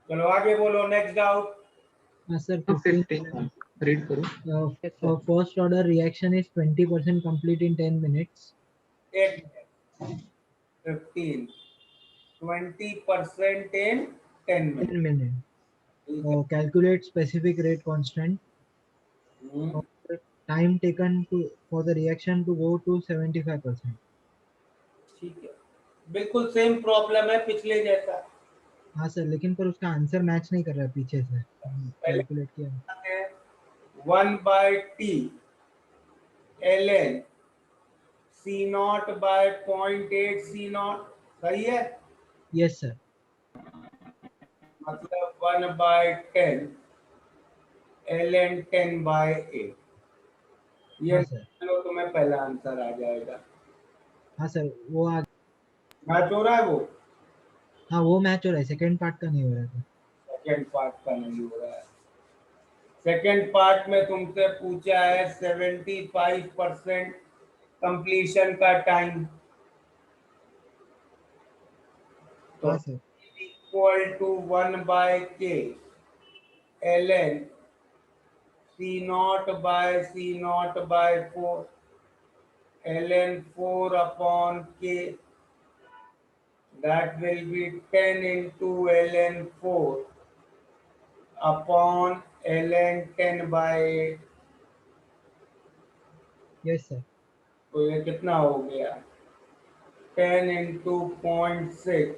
चलो आगे बोलो, नेक्स्ट डाउट। सर 15 रीड करो. First order reaction is 20% complete in 10 minutes. 15 20% in 10 minutes. 10 minutes. Calculate specific rate constant. Time taken for the reaction to go to 75%. ठीक है, बिल्कुल same problem है पिछले जैसा। हाँ सर, लेकिन पर उसका आंसर मैच नहीं कर रहा है पीछे से कैलकुलेट किया। 1/t ln C0 by 0.8 C0, सही है? Yes sir. मतलब 1/10 ln 10/8। ये लो तुम्हें पहला आंसर आ जाएगा। हाँ सर, वो आ मैच हो रहा है वो? हाँ वो मैच हो रहा है, सेकंड पार्ट का नहीं हो रहा है। सेकंड पार्ट का नहीं हो रहा है। सेकंड पार्ट में तुमसे पूछा है 75% कंप्लीशन का टाइम, तो equal to 1/k ln C0 by C0 by 4 ln 4 upon k, that will be 10 into ln 4 upon ln 10/8। Yes sir. तो ये कितना हो गया? 10 into 0.6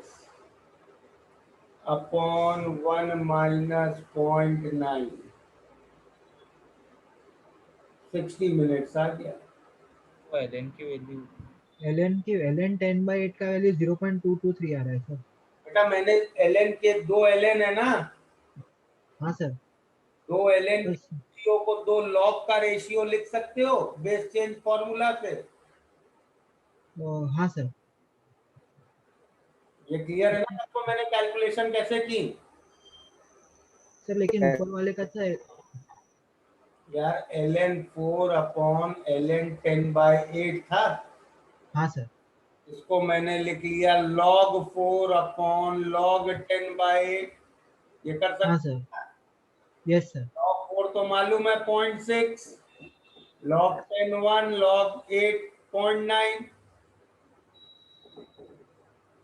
upon 1 minus 0.9, 60 मिनट्स आ गया। एलएन की वैल्यू ln 10/8 का वैल्यू 0.223 आ रहा है सर। बेटा मैंने ln के 2 ln है ना? हाँ सर। 2 ln रेशियो को 2 log का रेशियो लिख सकते हो बेस चेंज फॉर्मूला से। हाँ सर। ये क्लियर है ना आपको मैंने कैलकुलेशन कैसे की? सर लेकिन ऊपर वाले का था यार ln 4 upon ln 10/8 था। हाँ सर। इसको मैंने लिख लिया log 4 upon log 10/8। ये कर सकते? हाँ सर। Yes sir. log 4 तो मालूम है 0.6, log 10 1, log 8 0.9।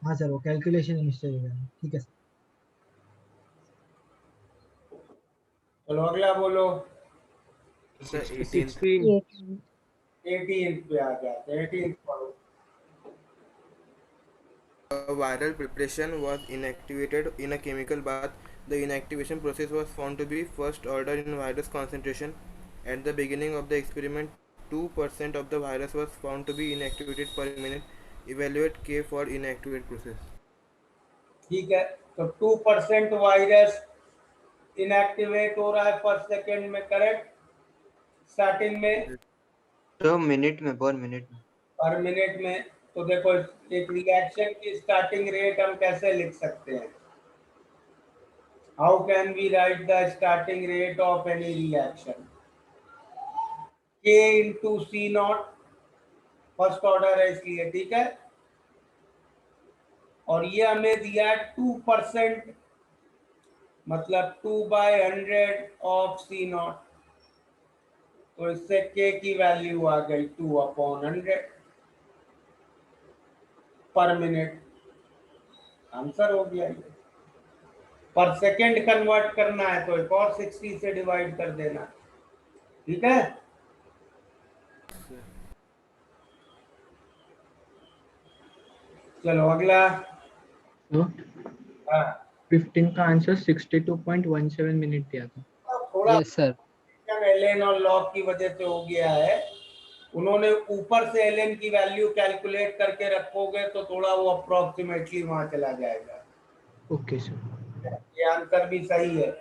हाँ सर, वो कैलकुलेशन मिस्टेक हो गया। ठीक है सर। चलो अगला बोलो। 16 18 पे आ जाते हैं, 18 पढ़ो। Viral preparation was inactivated in a chemical bath. The inactivation process was found to be first order in virus concentration. At the beginning of the experiment, 2% of the virus was found to be inactivated per minute. Evaluate K for inactivate process. ठीक है, तो 2% virus inactivate हो रहा है पर second में, correct? Starting में तो मिनट में, पर मिनट में। तो देखो एक रिएक्शन की स्टार्टिंग रेट हम कैसे लिख सकते हैं? How can we write the starting rate of any reaction? K into C0, first order है इसलिए, ठीक है। और ये हमें दिया 2%, मतलब 2/100 ऑफ C0। तो इससे K की वैल्यू आ गई 2/100 पर मिनट। आंसर हो गया ये। पर सेकंड कन्वर्ट करना है तो एक और 60 से डिवाइड कर देना, ठीक है। चलो अगला। 15 का आंसर 62.17 मिनट दिया था। थोड़ा यस सर। एलएन और लॉग की वजह से हो गया है। उन्होंने ऊपर से एलएन की वैल्यू कैलकुलेट करके रखोगे तो थोड़ा वो अप्रोक्सीमेटली वहां चला जाएगा। Okay sir. ये आंसर भी सही है।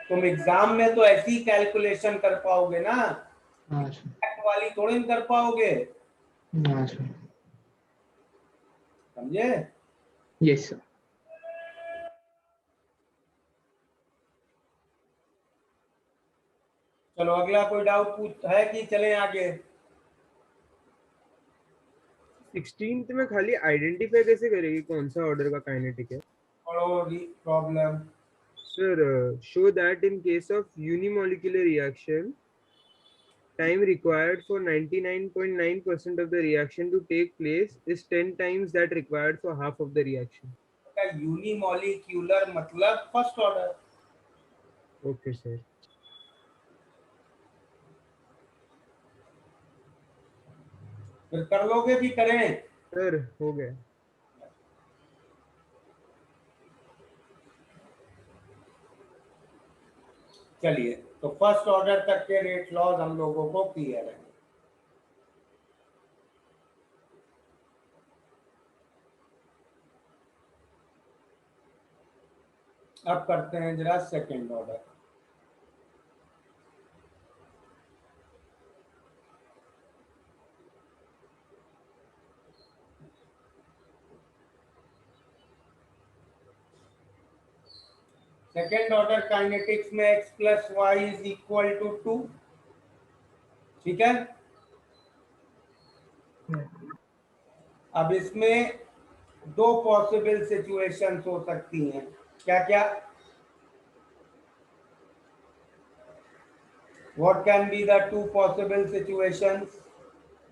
तुम एग्जाम में तो ऐसी कैलकुलेशन कर पाओगे ना, हाँ सर। वाली थोड़ी कर पाओगे, हाँ सर। समझे? Yes sir. चलो अगला कोई डाउट पूछ है कि चले आगे? 16th में खाली आइडेंटिफाई कैसे करेगी कौन सा ऑर्डर का काइनेटिक है? Problem Sir, show that in case of unimolecular reaction, time required for 99.9% of the reaction to take place is 10 times that required for half of the reaction. Unimolecular मतलब first order. Okay, sir. फिर कर लोगे कि करें? Sir, हो गया. चलिए, तो फर्स्ट ऑर्डर तक के रेट लॉज हम लोगों को क्लियर है. अब करते हैं जरा second order. Second order kinetics में x plus y is equal to 2. ठीक है. अब इसमें दो पॉसिबल सिचुएशंस हो सकती हैं. क्या क्या? What can be the two possible situations?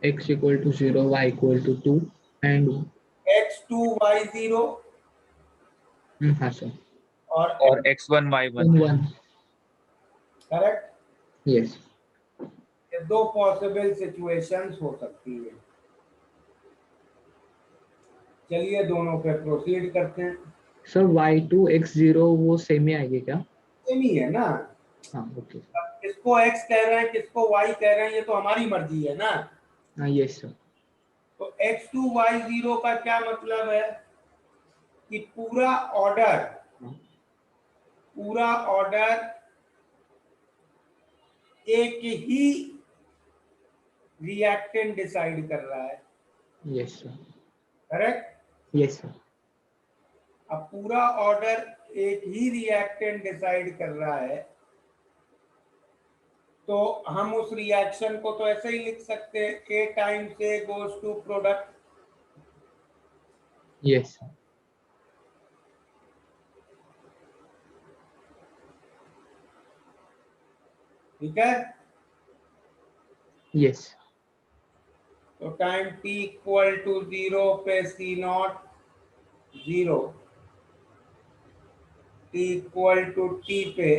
X equal to 0, Y equal to 2 and x2 y0 हाँ sir. और x1 y1. 1. करेक्ट. Yes. ये दो पॉसिबल सिचुएशंस हो सकती है. चलिए दोनों पे प्रोसीड करते हैं. सर y2 x0 वो सेम ही आएगी क्या? सेम ही है ना. हाँ ओके. अब किसको x कह रहे हैं किसको y कह रहे हैं ये तो हमारी मर्जी है ना. हाँ यस सर. तो x2 y0 का क्या मतलब है कि पूरा ऑर्डर एक ही रिएक्टेंट डिसाइड कर रहा है. Yes sir. Correct. Yes sir. अब पूरा ऑर्डर एक ही रिएक्टेंट डिसाइड कर रहा है तो हम उस रिएक्शन को तो ऐसे ही लिख सकते हैं A times A goes to product. Yes sir. ठीक है. यस. तो टाइम t इक्वल टू 0 पे C naught 0, t equal to t पे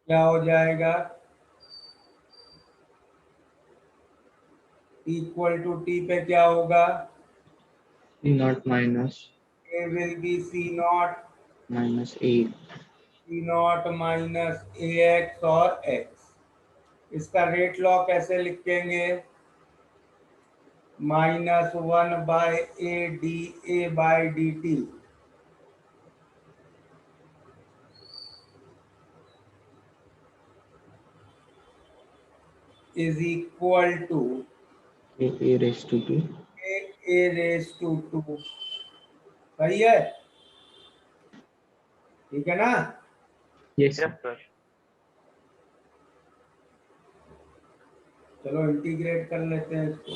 क्या हो जाएगा? t इक्वल टू t पे क्या होगा? C naught minus A will be C naught minus A. C naught minus AX और x. इसका रेट लॉ कैसे लिखेंगे? -1 by A dA by dt is equal to A raised to 2. A raised to 2. सही है. ठीक है ना. Yes sir. sir. चलो इंटीग्रेट कर लेते हैं इसको.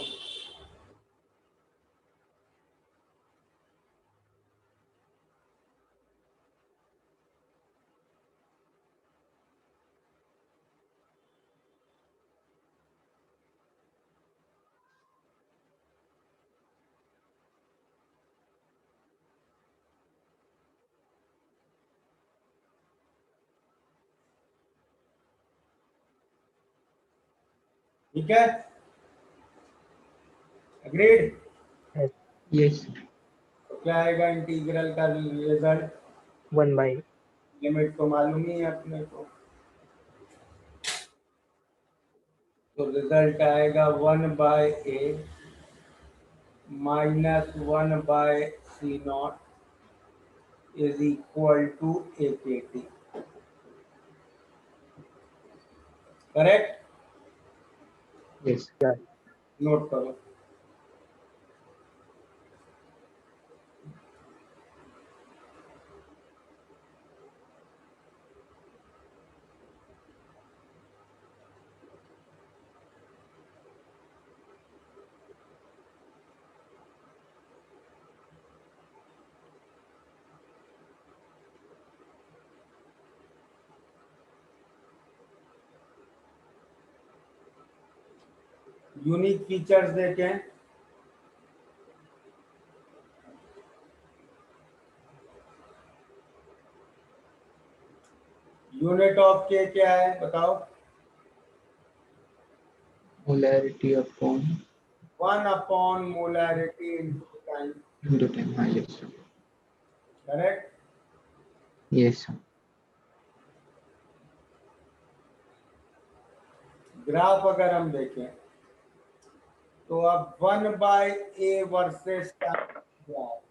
ठीक है. अग्रीड. Yes. तो क्या आएगा इंटीग्रल का रिजल्ट? 1 by लिमिट तो मालूम ही है अपने को. तो रिजल्ट आएगा 1 by A minus 1 by C naught is equal to AKT. Correct. Yes. Note करो. यूनिक फीचर्स देखें। यूनिट ऑफ के क्या है बताओ? Molarity upon 1 upon molarity into time. into time. हाँ, yes sir. Correct. Yes sir. Graph अगर हम देखें तो अब 1/a versus graph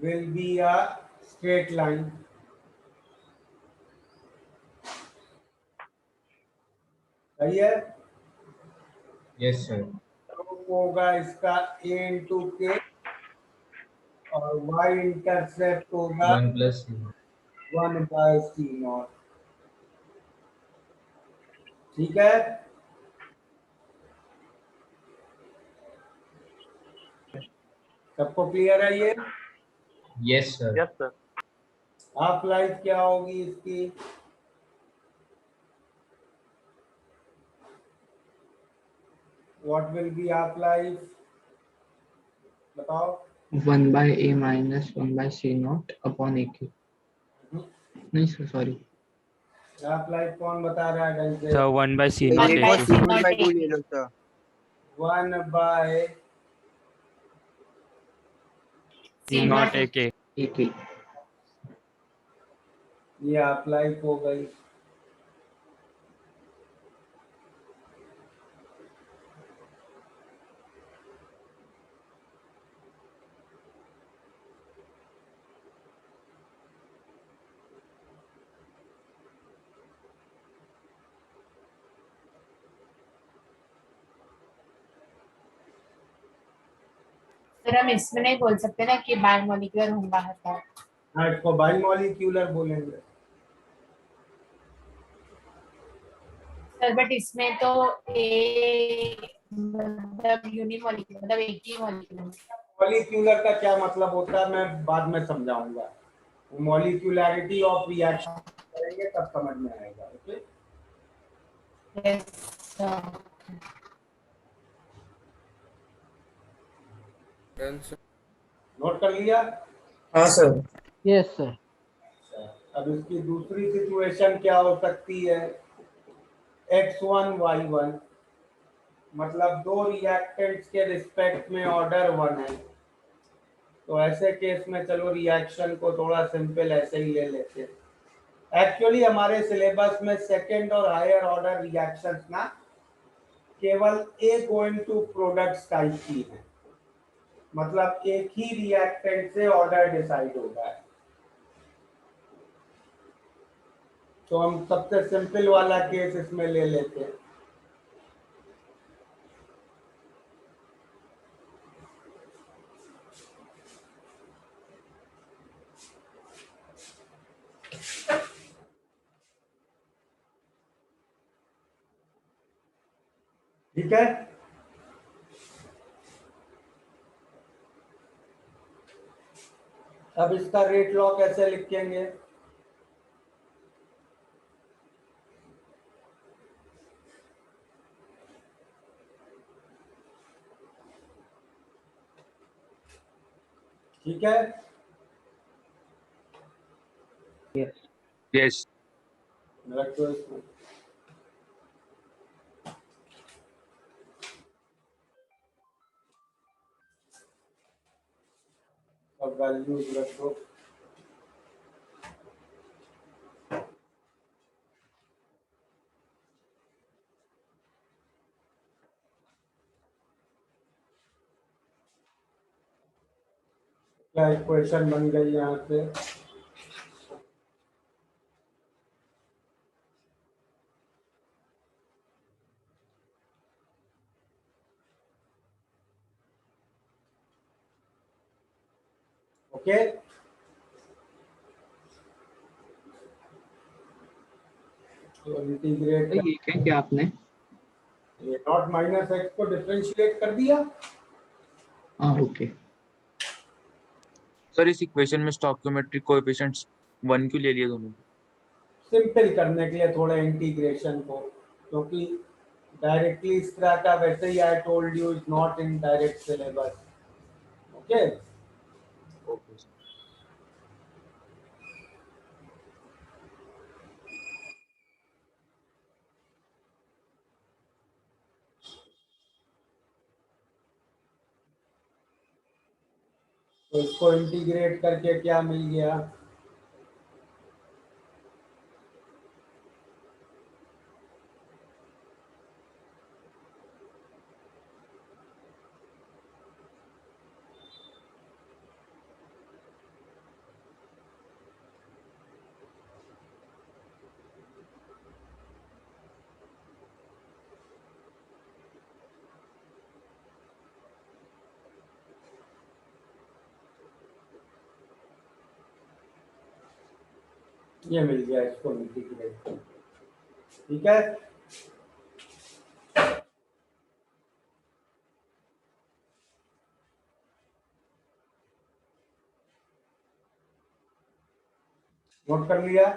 will be a straight line। सही है। Yes, sir. तो होगा इसका a इंटू के और y इंटरसेप्ट होगा 1 plus 1/c0। ठीक है। सबको क्लियर है ये? Yes, sir. Yes, sir. Half life क्या होगी इसकी? What will be half life बताओ? 1 by a minus 1 by c naught upon a k. नहीं सर, सॉरी. हाफ लाइफ कौन बता रहा है ढंग से? So 1 by C एक naught एक और AK. C0/2 ले लो sir. 1/c C naught AK. a k. ये हाफ लाइफ हो गई। सर हम इसमें नहीं बोल सकते ना कि बायोमोलिकुलर होगा है। हाँ, इसको बाइमोलिक्यूलर बोलेंगे। सर बट इसमें तो ए मतलब यूनिमोलिकुलर मतलब एक ही मॉलिक्यूल। मॉलिक्यूलर का क्या मतलब होता है मैं बाद में समझाऊंगा। मॉलिक्यूलैरिटी ऑफ रिएक्शन करेंगे तब समझ में आएगा। Okay. Yes sir. Done, sir. Note कर लिया? हाँ सर। Yes sir. अब इसकी दूसरी सिचुएशन क्या हो सकती है? x1 y1 मतलब दो रिएक्टेंट्स के रिस्पेक्ट में ऑर्डर 1 है। तो ऐसे केस में चलो रिएक्शन को थोड़ा सिंपल ऐसे ही ले लेते हैं। एक्चुअली हमारे सिलेबस में सेकंड और हायर ऑर्डर रिएक्शंस ना केवल ए गोइंग टू प्रोडक्ट्स टाइप की है। मतलब एक ही रिएक्टेंट से ऑर्डर डिसाइड होगा। तो हम सबसे सिंपल वाला केस इसमें ले लेते हैं। ठीक है। अब इसका रेट लॉ कैसे लिखेंगे? ठीक है। Yes. रखो इसको। अब वैल्यूज रखो। क्या इक्वेशन बन गई यहाँ पे? ओके। तो इंटीग्रेट ये क्या आपने? ये नॉट माइनस एक्स को डिफरेंशिएट कर दिया। हाँ ओके. सर इस इक्वेशन में स्टोइकियोमेट्रिक कोएफिशिएंट्स 1 क्यों ले लिए दोनों? सिंपल करने के लिए थोड़ा इंटीग्रेशन को, क्योंकि डायरेक्टली इस तरह का वैसे ही I told you is not in direct syllabus. Okay. तो इसको इंटीग्रेट करके क्या मिल गया? ये मिल गया इसको इंटीग्रेट. ठीक है. नोट कर लिया?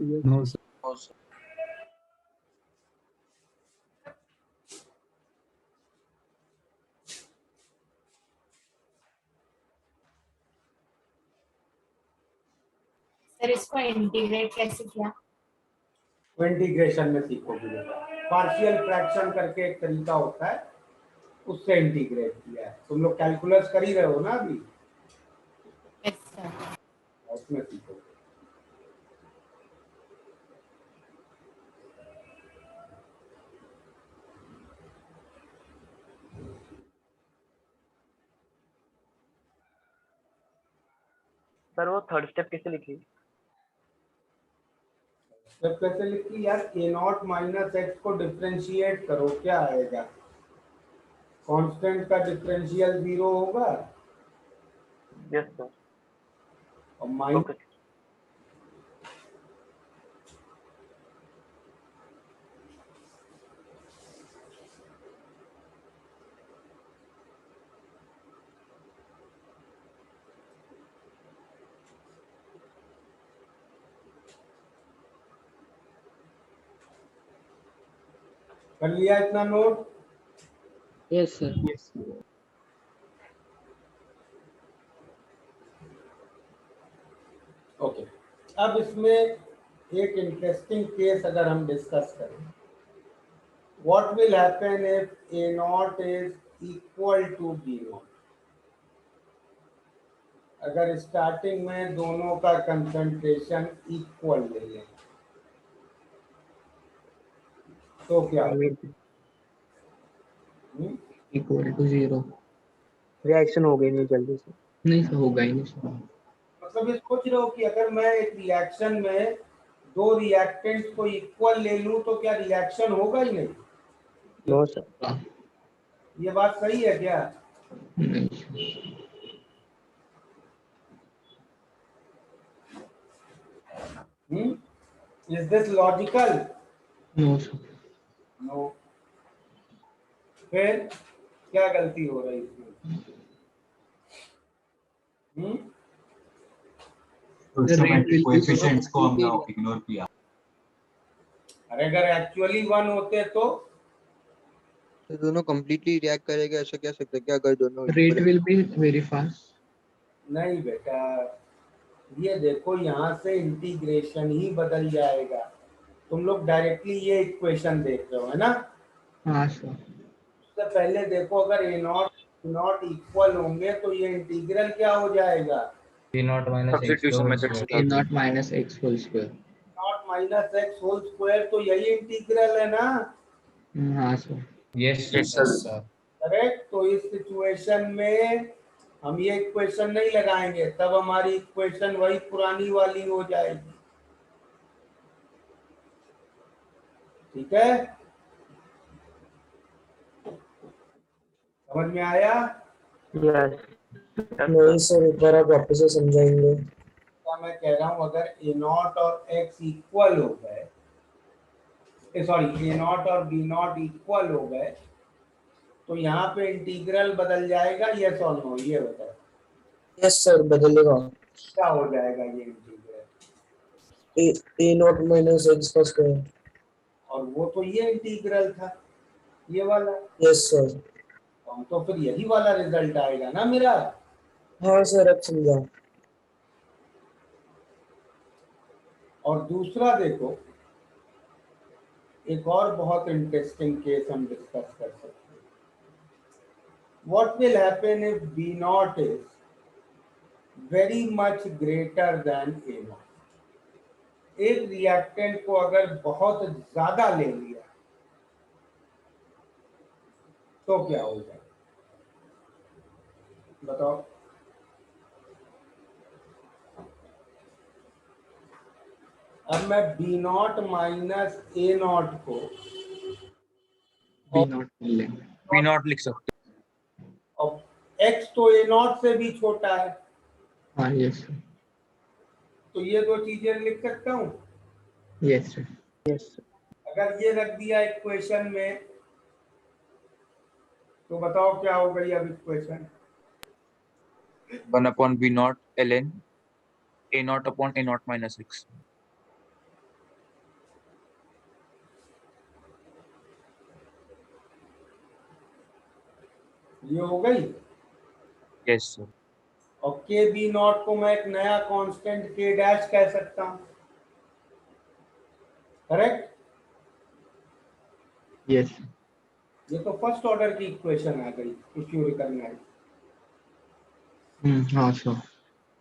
No sir. सर इसको इंटीग्रेट कैसे किया? तो इंटीग्रेशन में सीखोगे बेटा. पार्शियल फ्रैक्शन करके एक तरीका होता है, उससे इंटीग्रेट किया है. तुम लोग कैलकुलस कर ही रहे हो ना अभी, यस सर. उसमें सीखोगे. सर वो थर्ड स्टेप कैसे लिखी? जब कैसे लिखी यार? ए नॉट माइनस एक्स को डिफरेंशिएट करो, क्या आएगा? कांस्टेंट का डिफरेंशियल 0 होगा यस सर. और माइनस ओके. कर लिया इतना नोट? Yes sir. ओके. अब इसमें एक इंटरेस्टिंग केस अगर हम डिस्कस करें, what will happen if A naught is equal to B naught? अगर स्टार्टिंग में दोनों का कंसंट्रेशन इक्वल ले लें तो क्या इक्वल टू 0. रिएक्शन हो गई नहीं जल्दी से. नहीं सर, होगा ही नहीं सर. मतलब ये सोच रहे हो कि अगर मैं एक रिएक्शन में दो रिएक्टेंट्स को इक्वल ले लूं तो क्या रिएक्शन होगा ही नहीं? No sir. ये बात सही है क्या? नहीं. Is this logical? No sir. No. फिर क्या गलती हो रही इसमें? कोएफिशिएंट्स को हमने इग्नोर किया. अरे अगर एक्चुअली 1 होते तो दोनों कंप्लीटली रिएक्ट करेगा, ऐसा कह सकते हैं क्या? अगर दोनों rate will be very fast. नहीं बेटा, ये देखो यहाँ से इंटीग्रेशन ही बदल जाएगा. तुम लोग डायरेक्टली ये इक्वेशन देख रहे हो है ना? हाँ सर. उससे पहले देखो, अगर ए नॉट इक्वल होंगे तो ये इंटीग्रल क्या हो जाएगा? a naught minus Substitution method. A naught minus x whole square. Naught minus x whole square, तो यही इंटीग्रल है ना? हाँ sir. yes Yes, sir. sir. Correct. तो इस सिचुएशन में हम ये इक्वेशन नहीं लगाएंगे, तब हमारी इक्वेशन वही पुरानी वाली हो जाएगी. ठीक है, समझ में आया? यस. नहीं सर, एक बार आप वापस से समझाएंगे? क्या मैं कह रहा हूँ, अगर ए नॉट और एक्स इक्वल हो गए, सॉरी ए नॉट और बी नॉट इक्वल हो गए, तो यहाँ पे इंटीग्रल बदल जाएगा. यस और नो, ये बताओ यस सर, बदलेगा. क्या हो जाएगा ये integral? A not minus x का स्क्वायर। और वो तो ये इंटीग्रल था, ये वाला। Yes sir. तो फिर यही वाला रिजल्ट आएगा ना मेरा। हाँ सर, अब समझा। और दूसरा देखो, एक और बहुत इंटरेस्टिंग केस हम डिस्कस कर सकते हैं। What will happen if B naught is very much greater than A naught. एक रिएक्टेंट को अगर बहुत ज्यादा ले लिया तो क्या हो जाए, बताओ। अब मैं B naught minus A naught को बी नॉट लिख सकते और एक्स तो ए नॉट से भी छोटा है, हाँ यस तो ये दो चीजें लिख सकता हूं। Yes sir. अगर ये रख दिया इक्वेशन में तो बताओ क्या हो गई अब equation. 1 upon b naught ln a naught upon a naught minus x. ये हो गई। Yes sir. और के बी नॉट को मैं एक नया कांस्टेंट के डैश कह सकता हूं, करेक्ट। यस ये तो फर्स्ट ऑर्डर की इक्वेशन आ गई, इफ यू रिकॉग्नाइज, हाँ sir.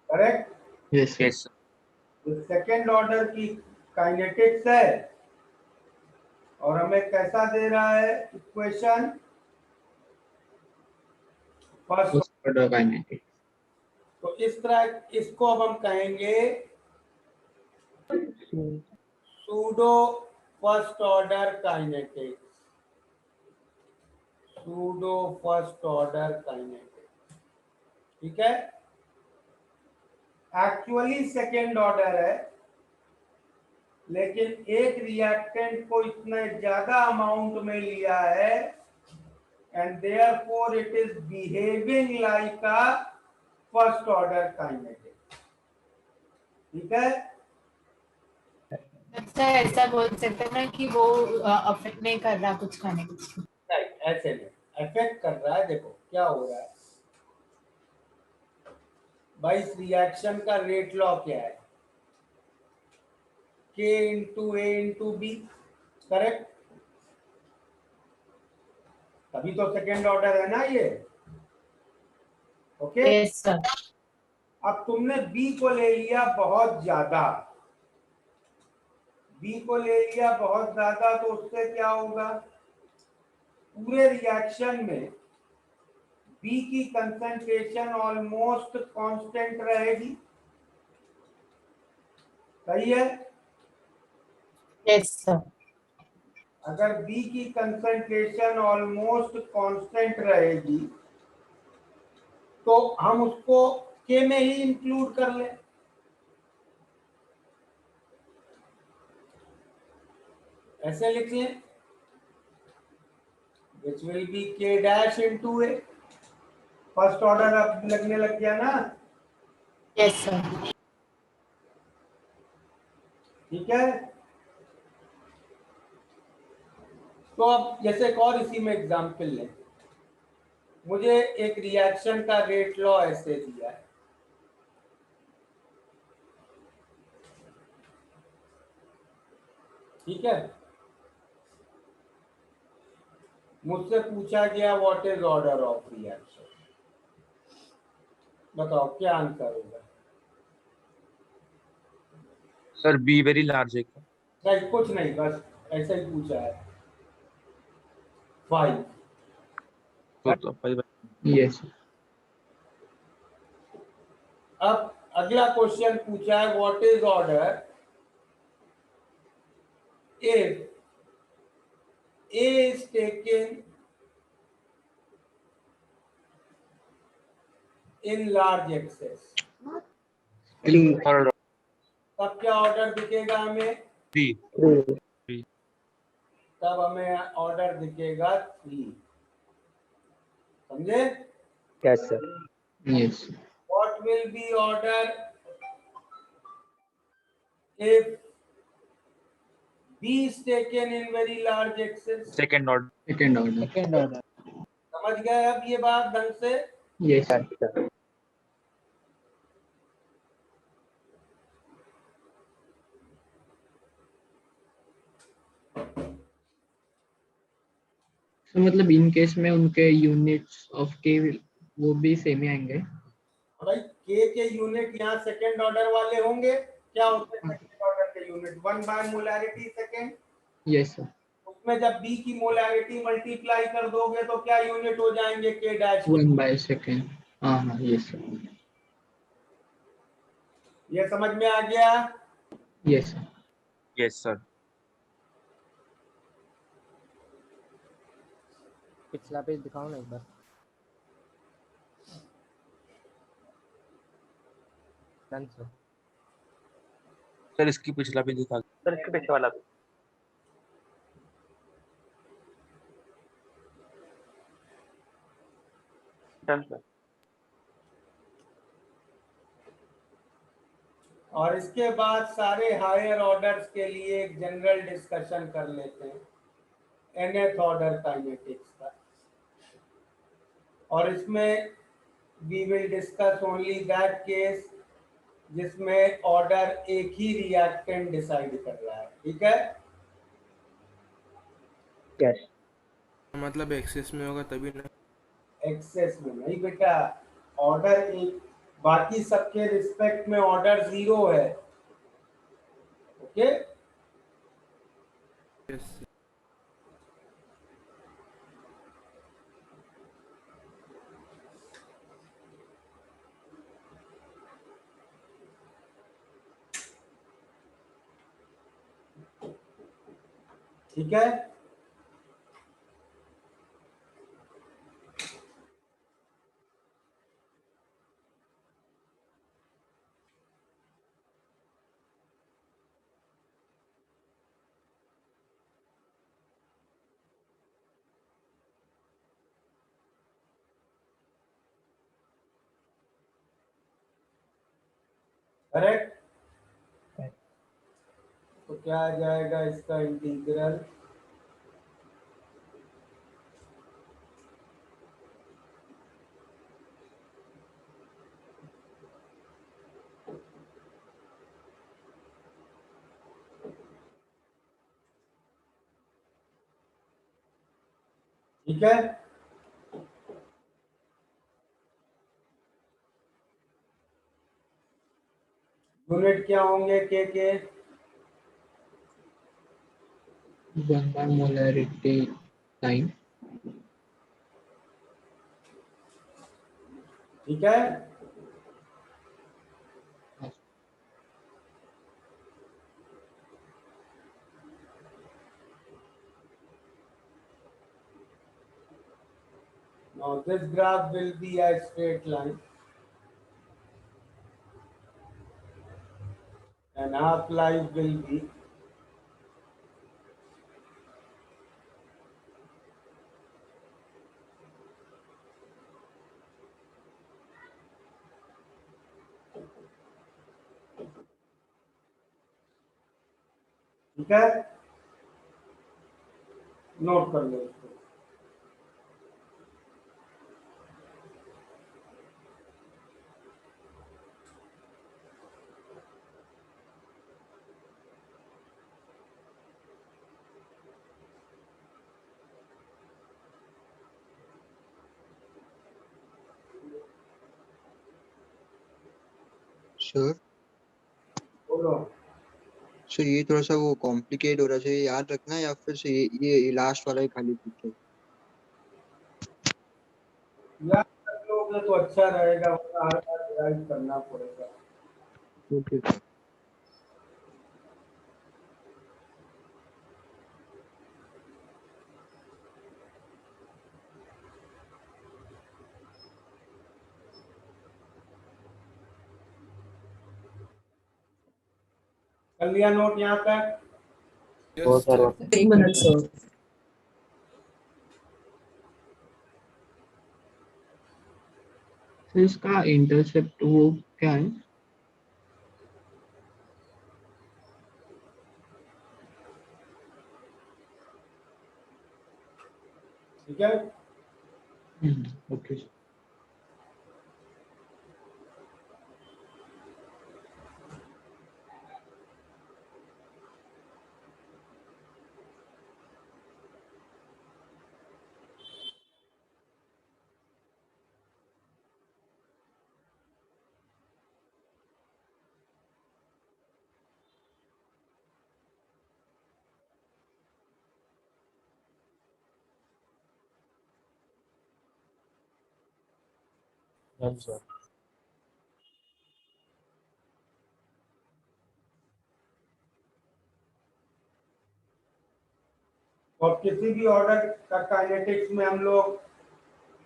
Correct. Yes Yes sir. Second order की काइनेटिक्स है और हमें कैसा दे रहा है इक्वेशन, फर्स्ट। Order kinetics. तो इस तरह इसको अब हम कहेंगे pseudo first order kinetics. Pseudo first order kinetics, ठीक है। एक्चुअली सेकेंड ऑर्डर है, लेकिन एक रिएक्टेंट को इतने ज्यादा अमाउंट में लिया है and therefore it is behaving like a first order kinetics, ठीक है। अच्छा, ऐसा बोल सकते हैं ना कि वो अफेक्ट नहीं कर रहा कुछ खाने को। राइट, ऐसे नहीं अफेक्ट कर रहा है। देखो क्या हो रहा है भाई, इस रिएक्शन का रेट लॉ क्या है, K इंटू ए इंटू बी, करेक्ट। तभी तो सेकेंड ऑर्डर है ना ये, ओके। Yes sir. अब तुमने बी को ले लिया बहुत ज्यादा, बी को ले लिया बहुत ज्यादा, तो उससे क्या होगा, पूरे रिएक्शन में बी की कंसंट्रेशन ऑलमोस्ट कांस्टेंट रहेगी, सही है। Yes sir. अगर बी की कंसंट्रेशन ऑलमोस्ट कांस्टेंट रहेगी तो हम उसको के में ही इंक्लूड कर लें, ऐसे लिख लें, which will be k dash into a। First order अब लगने लग गया ना, यस सर। ठीक है। तो अब जैसे एक और इसी में एग्जांपल लें, मुझे एक रिएक्शन का रेट लॉ ऐसे दिया है, ठीक है। मुझसे पूछा गया what is order of reaction, बताओ क्या आंसर होगा। Sir b very large है क्या? नहीं, कुछ नहीं, बस ऐसे ही पूछा है, 5। तो 5 यस अब अगला क्वेश्चन पूछा है what is order if A is taken in large excess, third तब क्या ऑर्डर दिखेगा हमें, 3 तब हमें ऑर्डर दिखेगा 3, समझे। Yes sir. Yes What will be order if B is taken in very large excess. Second order. Second order. Second order. समझ गए अब ये बात ढंग से? Yes, sir. अच्छा तो मतलब इन केस में उनके यूनिट्स ऑफ के वो भी सेम ही आएंगे. भाई K के यूनिट यहाँ सेकेंड ऑर्डर वाले होंगे. क्या होते हैं सेकेंड ऑर्डर के unit? 1 by molarity second. Yes, sir. उसमें जब B की मोलैरिटी मल्टीप्लाई कर दोगे तो क्या यूनिट हो जाएंगे K डैश? 1 by second. हाँ, yes, sir. ये समझ में आ गया? Yes, sir. Yes, sir. पिछला पेज दिखाओ ना एक बार. Done sir. सर इसकी पिछला भी दिखा. सर इसके पीछे वाला भी. Done sir. और इसके बाद सारे हायर ऑर्डर्स के लिए एक जनरल डिस्कशन कर लेते हैं nth ऑर्डर काइनेटिक्स का. और इसमें we will discuss only that case जिसमें ऑर्डर एक ही रिएक्टेंट डिसाइड कर रहा है. ठीक है? यस मतलब एक्सेस में होगा तभी ना. एक्सेस में नहीं बेटा. ऑर्डर एक, बाकी सबके रिस्पेक्ट में ऑर्डर 0 है. ओके? Yes. ठीक है? करेक्ट? तो क्या आ जाएगा इसका इंटीग्रल? ठीक है? यूनिट क्या होंगे के? 1 by molarity time. ठीक है? Now this graph will be a straight line and half life will be ठीक है? नोट कर लो इसको. सर बोलो. सर ये थोड़ा सा वो कॉम्प्लिकेट हो रहा है, याद रखना है या फिर से ये लास्ट वाला ही खाली पूछो. याद कर लोगे तो अच्छा रहेगा, वरना हर बार डिराइव करना पड़ेगा. ओके. कर लिया नोट यहाँ तक? Yes, sir. एक मिनट सर. तो इसका इंटरसेप्ट वो क्या है? ठीक है? Okay. Done, sir. और किसी भी ऑर्डर का काइनेटिक्स में हम लोग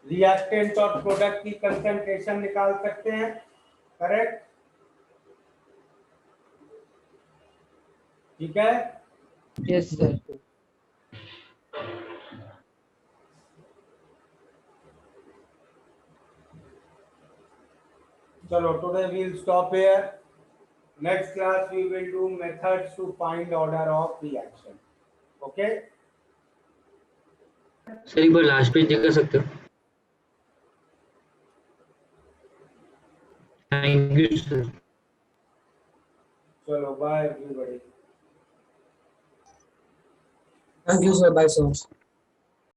रिएक्टेंट और प्रोडक्ट की कंसंट्रेशन निकाल सकते हैं, करेक्ट? ठीक है? Yes, sir. चलो, today we'll stop here. Next class we will do methods to find order of reaction. Okay? Sir एक बार लास्ट पेज दिखा सकते हो? Thank you sir. चलो, bye everybody. थैंक यू सर. Bye sir.